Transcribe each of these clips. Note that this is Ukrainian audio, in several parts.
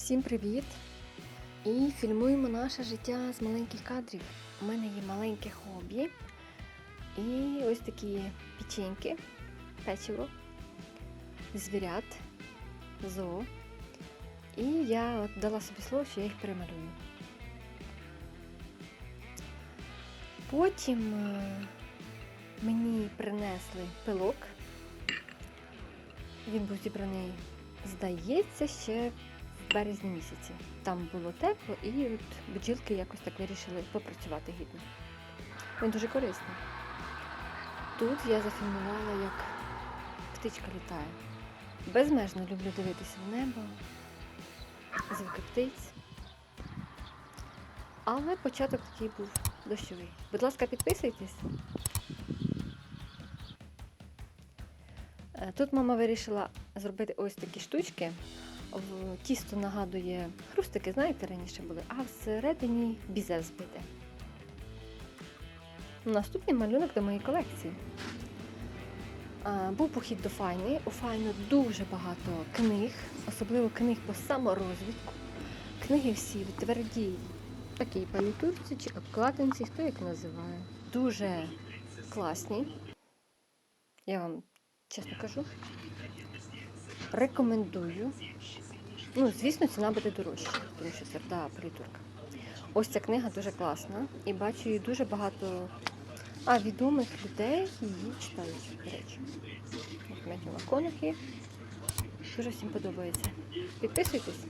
Всім привіт! І фільмуємо наше життя з маленьких кадрів. У мене є маленьке хобі. І ось такі печеньки, печиво, звірят, зоо. І я дала собі слово, що я їх перемалюю. Потім мені принесли пилок. Він був зібраний, здається, ще в березні місяці. Там було тепло, і от бджілки якось так вирішили попрацювати гідно. Він дуже корисний. Тут я зафільмувала, як птичка літає. Безмежно люблю дивитися в небо, звуки птиць. Але початок такий був дощовий. Будь ласка, підписуйтесь. Тут мама вирішила зробити ось такі штучки. Тісто нагадує хрустики, знаєте, раніше були, а всередині бізе взбите. Наступний малюнок до моєї колекції. Був похід до Файни. У Файну дуже багато книг, особливо книг по саморозвитку. Книги всі в твердій такій палітурці чи обкладинці, хто як називає. Дуже класні. Я вам чесно кажу. Рекомендую. Звісно, ціна буде дорожча, тому що тверда палітурка. Ось ця книга дуже класна. І бачу, її дуже багато відомих людей її читають, до речі. Меттью МакКонахі. Дуже всім подобається. Підписуйтесь,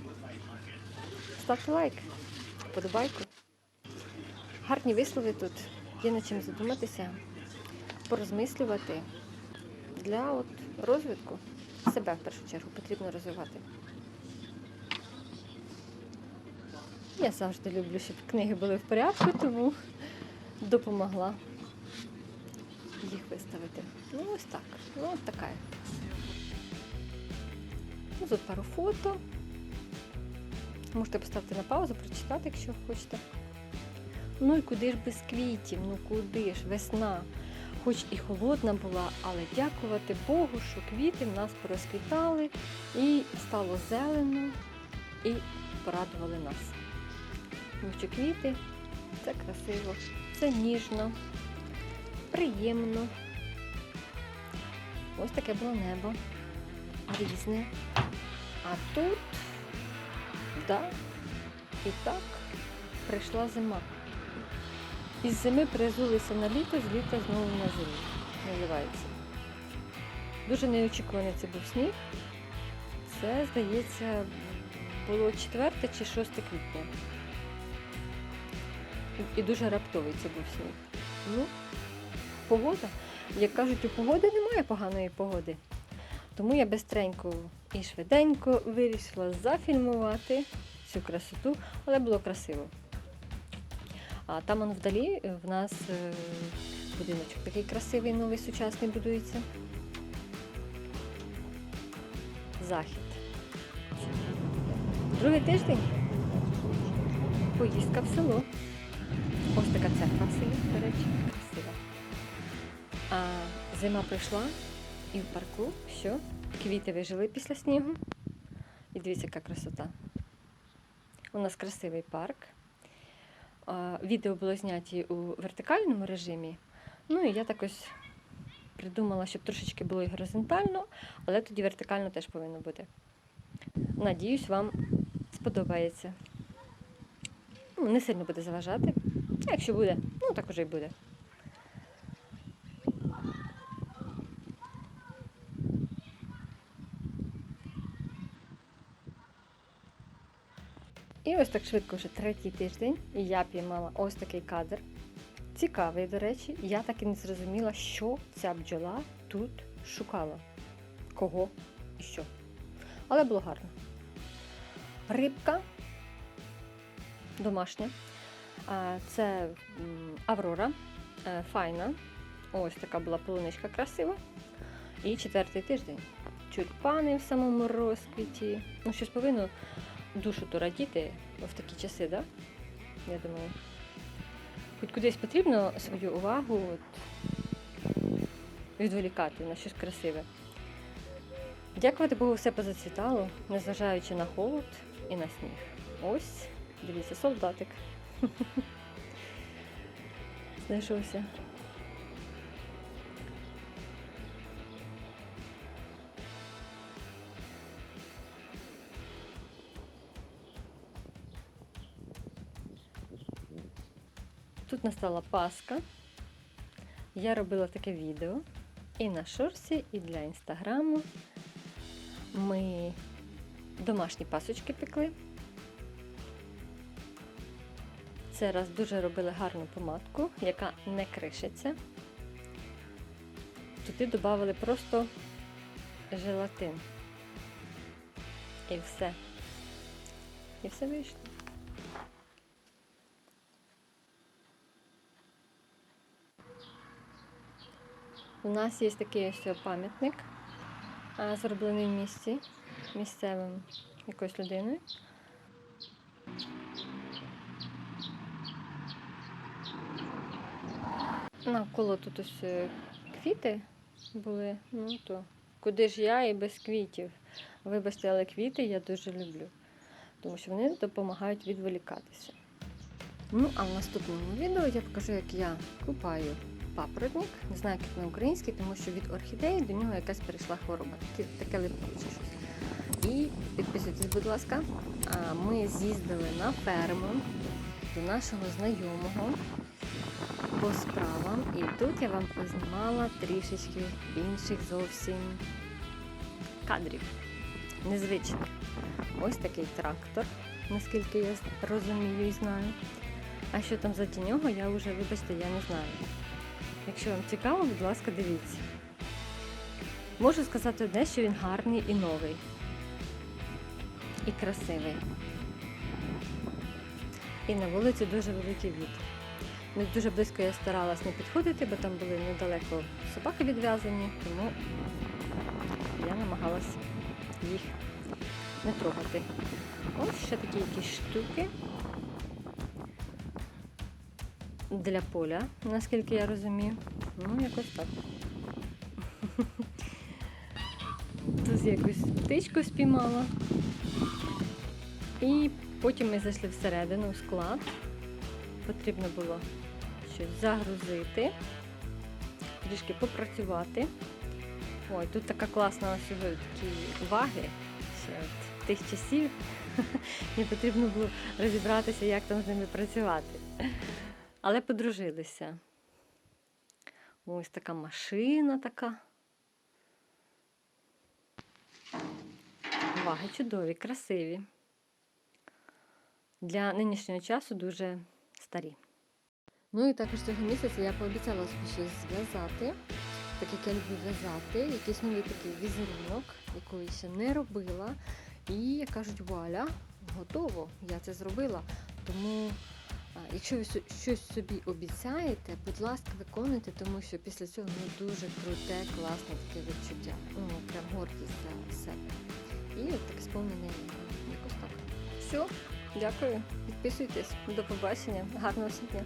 ставте лайк, вподобайку. Гарні вислови тут. Є над чим задуматися, порозмислювати. Для розвитку себе, в першу чергу, потрібно розвивати. Я завжди люблю, щоб книги були в порядку, тому допомогла їх виставити. Ось так. Ось така. Тут пару фото. Можете поставити на паузу, прочитати, якщо хочете. І куди ж без квітів? Куди ж? Весна. Хоч і холодна була, але дякувати Богу, що квіти в нас порозквітали і стало зелено і порадували нас. Тому що квіти – це красиво, це ніжно, приємно. Ось таке було небо, різне. А тут, і так прийшла зима. Із зими перезулися на літо, з літа знову на зиму, називається. Дуже неочікуваний це був сніг. Це, здається, було 4 чи 6 квітня. І дуже раптовий це був сніг. Погода. Як кажуть, у погоди немає поганої погоди. Тому я бистренько і швиденько вирішила зафільмувати цю красоту, але було красиво. А там вдалі в нас будиночок такий красивий, новий, сучасний будується. Захід. Другий тиждень. Поїздка в село. Ось така церква в селі, до речі, красива. А зима прийшла і в парку, квіти вижили після снігу. І дивіться, яка красота. У нас красивий парк. Відео було зняті у вертикальному режимі. І я так ось придумала, щоб трошечки було і горизонтально, але тоді вертикально теж повинно бути. Надіюсь, вам сподобається. Не сильно буде заважати. А якщо буде, так уже й буде. І ось так швидко вже 3-й тиждень, і я піймала ось такий кадр. Цікавий, до речі. Я так і не зрозуміла, що ця бджола тут шукала. Кого і що. Але було гарно. Рибка домашня. Це Аврора, Файна. Ось така була полуничка красива. І 4-й тиждень. Тюльпани в самому розквіті. Щось повинно душу то радіти в такі часи, да? Я думаю. Хоч кудись потрібно свою увагу відволікати на щось красиве. Дякувати Богу, все позацвітало, незважаючи на холод. і на сніг. Ось, дивіться, солдатик. Знайшовся. Тут настала Пасха. Я робила таке відео і на шорсі, і для інстаграму. Ми домашні пасочки пекли. Це раз дуже робили гарну помадку, яка не кришиться. Туди додавали просто желатин. І все. І все вийшло. У нас є такий ось пам'ятник, зроблений в місті, місцевим якоюсь людиною. Навколо тут ось квіти були, ну то куди ж я і без квітів. Вибачте, але квіти я дуже люблю, тому що вони допомагають відволікатися. Ну, а в наступному відео я покажу, як я купаю папоротник, не знаю, як на український, тому що від орхідеї до нього якась перейшла хвороба, таке липуче щось. І підписуйтесь, будь ласка, ми з'їздили на ферму до нашого знайомого по справам, і тут я вам познімала трішечки інших зовсім кадрів, незвичних. Ось такий трактор, наскільки я розумію і знаю. А що там заді нього, я вже, вибачте, я не знаю. Якщо вам цікаво, будь ласка, дивіться. Можу сказати одне, що він гарний і новий. І красивий. І на вулиці дуже великий вітер. Не дуже близько я старалась не підходити, бо там були недалеко собаки відв'язані, тому я намагалась їх не трогати. Ось ще такі якісь штуки для поля, наскільки я розумію. Ну, якось так. Тут якусь птичку спіймала. І потім ми зайшли всередину в склад. Потрібно було щось загрузити, трішки попрацювати. Ой, тут така класна ось такі ваги ще от тих часів. Мені потрібно було розібратися, як там з ними працювати. Але подружилися. Ось така машина така. Ваги чудові, красиві. Для нинішнього часу дуже старі. Ну і також цього місяця я пообіцяла собі щось зв'язати, так як я люблю в'язати, якийсь новий такий візерунок, який я ще не робила. І, як кажуть, вуаля, готово, я це зробила. Тому, якщо ви щось собі обіцяєте, будь ласка, виконуйте, тому що після цього дуже круте, класне таке відчуття. Ну, прям гордість за себе. І от таке сповнення якось так. Все, дякую, підписуйтесь, до побачення, гарного дня.